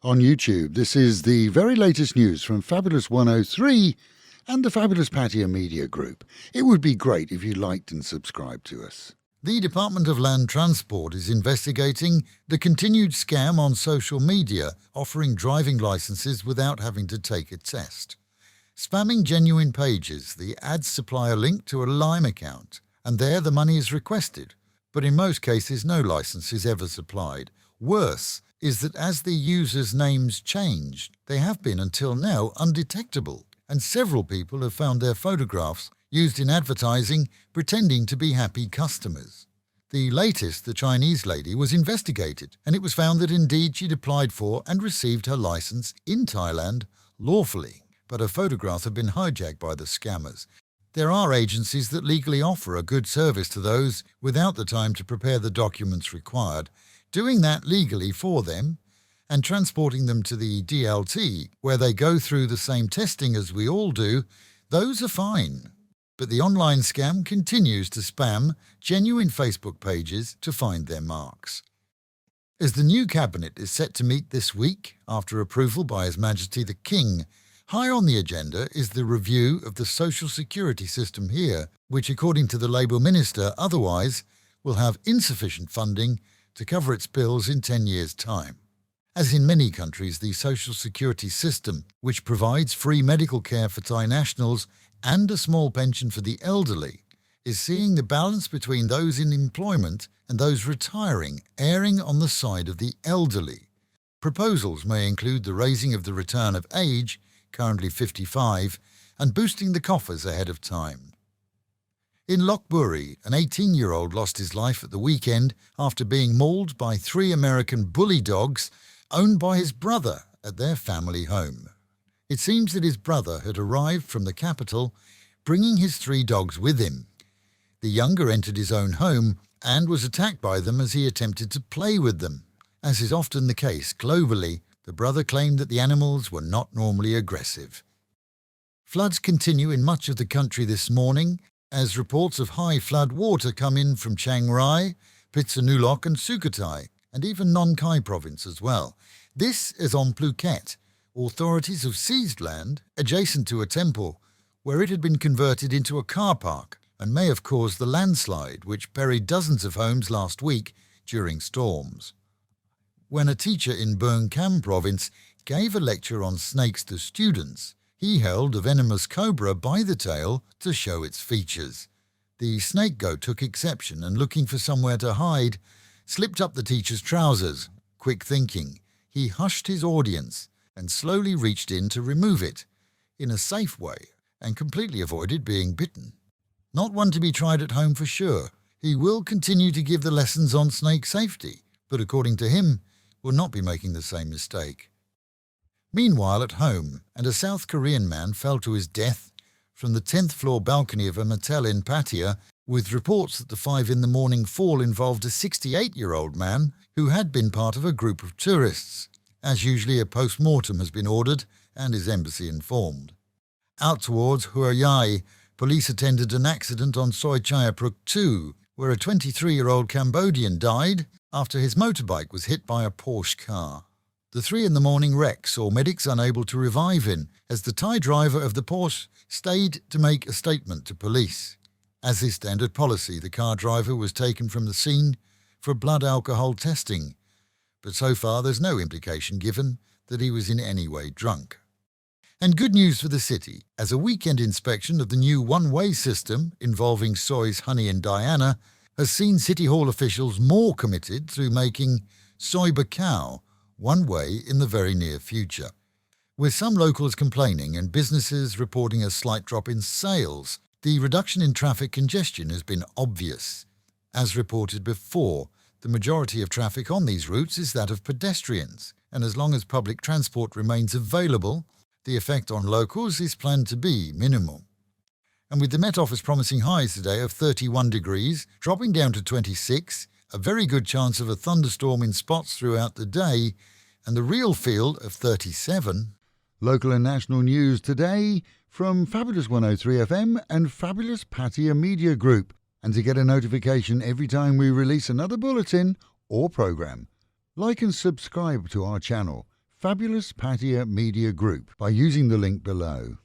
on YouTube. This is the very latest news from Fabulous 103 and the Fabulous Pattaya Media Group. It would be great if you liked and subscribed to us. The Department of Land Transport is investigating the continued scam on social media offering driving licenses without having to take a test. Spamming genuine pages, the ads supply a link to a Lime account, and there the money is requested, but in most cases no license is ever supplied. Worse is that as the users' names changed, they have been until now undetectable, and several people have found their photographs used in advertising pretending to be happy customers. The latest, the Chinese lady, was investigated, and it was found that indeed she'd applied for and received her license in Thailand lawfully, but her photographs have been hijacked by the scammers. There are agencies that legally offer a good service to those without the time to prepare the documents required, doing that legally for them and transporting them to the DLT, where they go through the same testing as we all do. Those are fine. But the online scam continues to spam genuine Facebook pages to find their marks. As the new cabinet is set to meet this week, after approval by His Majesty the King, high on the agenda is the review of the social security system here, which according to the Labour Minister otherwise will have insufficient funding to cover its bills in 10 years' time. As in many countries, the social security system, which provides free medical care for Thai nationals and a small pension for the elderly, is seeing the balance between those in employment and those retiring erring on the side of the elderly. Proposals may include the raising of the return of age, currently 55, and boosting the coffers ahead of time. In Lopburi, an 18-year-old lost his life at the weekend after being mauled by 3 American bully dogs owned by his brother at their family home. It seems that his brother had arrived from the capital, bringing his 3 dogs with him. The younger entered his own home and was attacked by them as he attempted to play with them. As is often the case globally, the brother claimed that the animals were not normally aggressive. Floods continue in much of the country this morning as reports of high flood water come in from Chiang Rai, Pitsanulok and Sukhothai, and even Nong Khai province as well. This is on Phuket. Authorities have seized land adjacent to a temple where it had been converted into a car park and may have caused the landslide which buried dozens of homes last week during storms. When a teacher in Bern Kam province gave a lecture on snakes to students, he held a venomous cobra by the tail to show its features. The snake goat took exception and, looking for somewhere to hide, slipped up the teacher's trousers. Quick thinking, he hushed his audience and slowly reached in to remove it in a safe way and completely avoided being bitten. Not one to be tried at home for sure. He will continue to give the lessons on snake safety, but according to him, will not be making the same mistake. Meanwhile at home, a South Korean man fell to his death from the 10th floor balcony of a motel in Pattaya, with reports that the 5 in the morning fall involved a 68-year-old man who had been part of a group of tourists. As usually, a post-mortem has been ordered and his embassy informed. Out towards Hua Yai, police attended an accident on Soi Chayapruk 2, where a 23-year-old Cambodian died after his motorbike was hit by a Porsche car. The 3 in the morning wreck saw medics unable to revive him as the Thai driver of the Porsche stayed to make a statement to police. As is standard policy, the car driver was taken from the scene for blood alcohol testing, but so far there's no implication given that he was in any way drunk. And good news for the city, as a weekend inspection of the new one-way system involving Soi's Honey and Diana has seen City Hall officials more committed to making Soi Buakhao one way in the very near future. With some locals complaining and businesses reporting a slight drop in sales, the reduction in traffic congestion has been obvious. As reported before, the majority of traffic on these routes is that of pedestrians, and as long as public transport remains available, the effect on locals is planned to be minimal. And with the Met Office promising highs today of 31 degrees, dropping down to 26, a very good chance of a thunderstorm in spots throughout the day, and the real feel of 37. Local and national news today from Fabulous 103 FM and Fabulous Pattaya Media Group. And to get a notification every time we release another bulletin or program, like and subscribe to our channel, Fabulous Pattaya Media Group by using the link below.